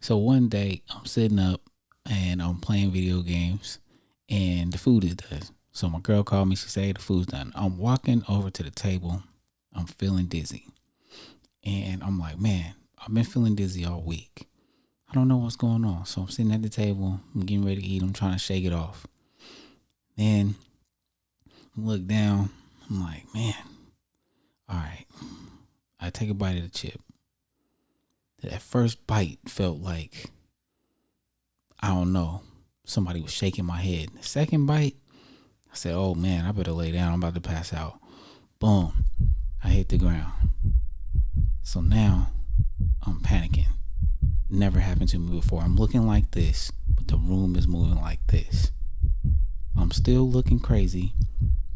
So one day I'm sitting up and I'm playing video games and the food is done. So my girl called me. She said, "Hey, the food's done." I'm walking over to the table. I'm feeling dizzy. And I'm like, man, I've been feeling dizzy all week. I don't know what's going on. So I'm sitting at the table. I'm getting ready to eat. I'm trying to shake it off. Then I look down. I'm like, man, all right. I take a bite of the chip. That first bite felt like, I don't know, somebody was shaking my head. The second bite, I said, oh man, I better lay down. I'm about to pass out. Boom. I hit the ground. So now I'm panicking. Never happened to me before. I'm looking like this, but the room is moving like this. I'm still looking crazy,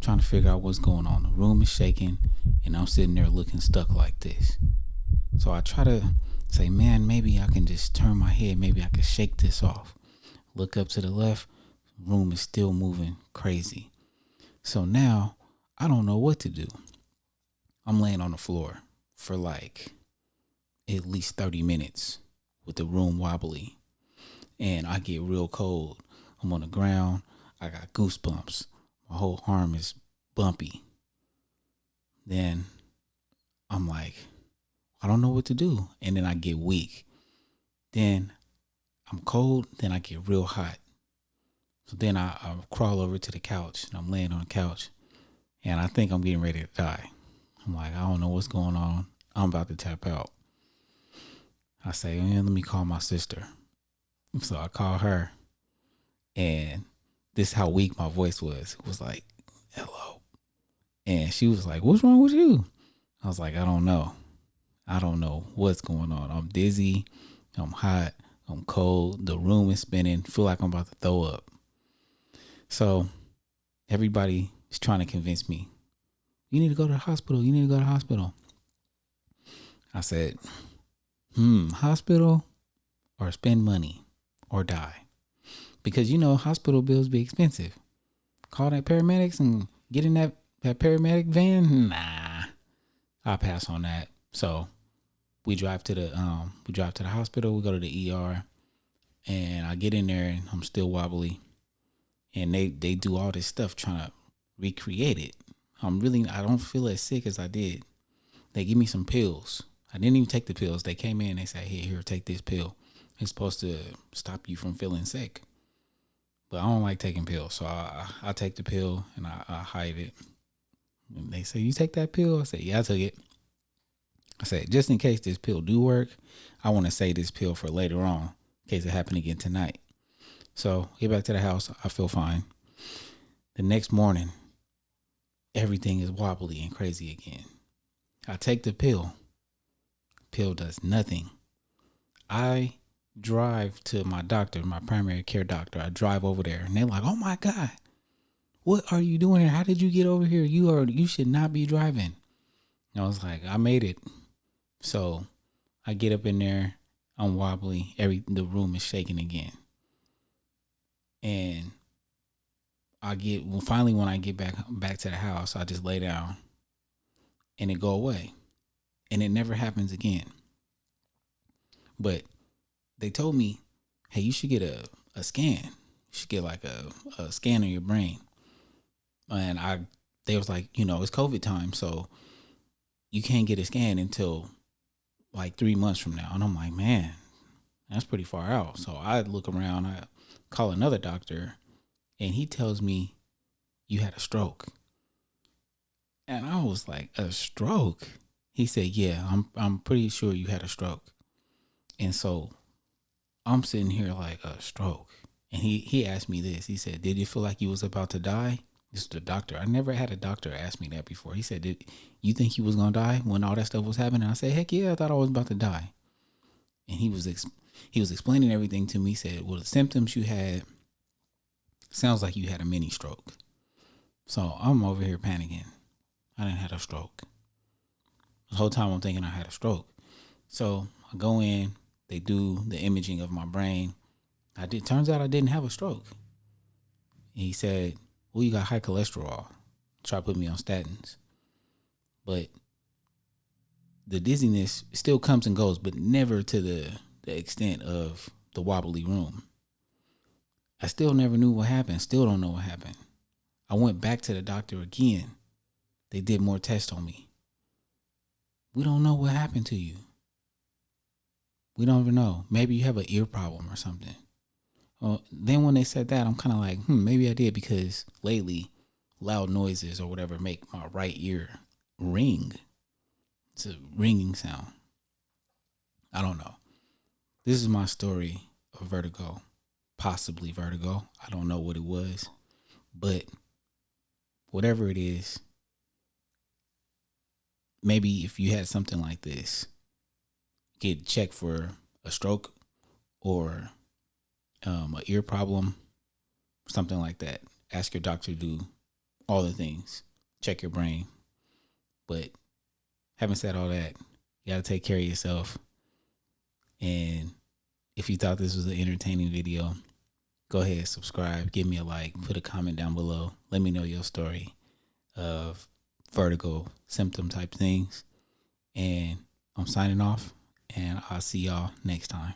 trying to figure out what's going on. The room is shaking, and I'm sitting there looking stuck like this. So I try to say, man, maybe I can just turn my head. Maybe I can shake this off. Look up to the left. Room is still moving crazy. So now I don't know what to do. I'm laying on the floor for like at least 30 minutes with the room wobbly. And I get real cold. I'm on the ground. I got goosebumps. My whole arm is bumpy. Then I'm like, I don't know what to do. And then I get weak. Then I'm cold. Then I get real hot. So then I crawl over to the couch and I'm laying on the couch and I think I'm getting ready to die. I'm like, I don't know what's going on. I'm about to tap out. I say, let me call my sister. So I call her and this is how weak my voice was. It was like, hello. And she was like, what's wrong with you? I was like, I don't know. I don't know what's going on. I'm dizzy. I'm hot. I'm cold. The room is spinning. Feel like I'm about to throw up. So everybody is trying to convince me, you need to go to the hospital. You need to go to the hospital. I said, hospital or spend money or die. Because, hospital bills be expensive. Call that paramedics and get in that paramedic van. Nah, I'll pass on that. So we drive to the hospital. We go to the ER and I get in there and I'm still wobbly. And they do all this stuff trying to recreate it. I don't feel as sick as I did. They give me some pills. I didn't even take the pills. They came in and they said, here, take this pill. It's supposed to stop you from feeling sick. But I don't like taking pills. So I take the pill and I hide it. And they say, you take that pill? I said, yeah, I took it. I said, just in case this pill do work, I want to save this pill for later on in case it happen again tonight. So get back to the house. I feel fine. The next morning, everything is wobbly and crazy again. I take the pill. Pill does nothing. I drive to my doctor, my primary care doctor. I drive over there and they're like, oh my God, what are you doing here? How did you get over here? You should not be driving. And I was like, I made it. So I get up in there. I'm wobbly. The room is shaking again. And finally when I get back to the house, I just lay down and it go away. And it never happens again. But they told me, hey, you should get a scan. You should get like a scan of your brain. And they was like, it's COVID time, so you can't get a scan until like 3 months from now. And I'm like, man, that's pretty far out. So I look around, I call another doctor, and he tells me you had a stroke. And I was like, a stroke? He said, yeah, I'm pretty sure you had a stroke. And so I'm sitting here like, a stroke. And he asked me this. He said, did you feel like you was about to die? This is the doctor. I never had a doctor ask me that before. He said, did you think you was going to die when all that stuff was happening? I said, heck yeah, I thought I was about to die. And he was explaining everything to me. He said, well, the symptoms you had sounds like you had a mini stroke. So I'm over here panicking. I didn't have a stroke. The whole time I'm thinking I had a stroke. So I go in, they do the imaging of my brain. Turns out I didn't have a stroke. And he said, well, you got high cholesterol. try to put me on statins. But the dizziness still comes and goes, but never to the extent of the wobbly room. I still never knew what happened. Still don't know what happened. I went back to the doctor again. They did more tests on me. We don't know what happened to you. We don't even know. Maybe you have an ear problem or something. Well, then when they said that, I'm kind of like, maybe I did, because lately loud noises or whatever make my right ear ring. It's a ringing sound. I don't know. This is my story of vertigo, possibly vertigo. I don't know what it was, but whatever it is, maybe if you had something like this, get checked for a stroke or an ear problem, something like that. Ask your doctor to do all the things. Check your brain. But having said all that, you got to take care of yourself. And if you thought this was an entertaining video, go ahead, subscribe, give me a like, put a comment down below. Let me know your story of vertigo symptom type things. And I'm signing off, and I'll see y'all next time.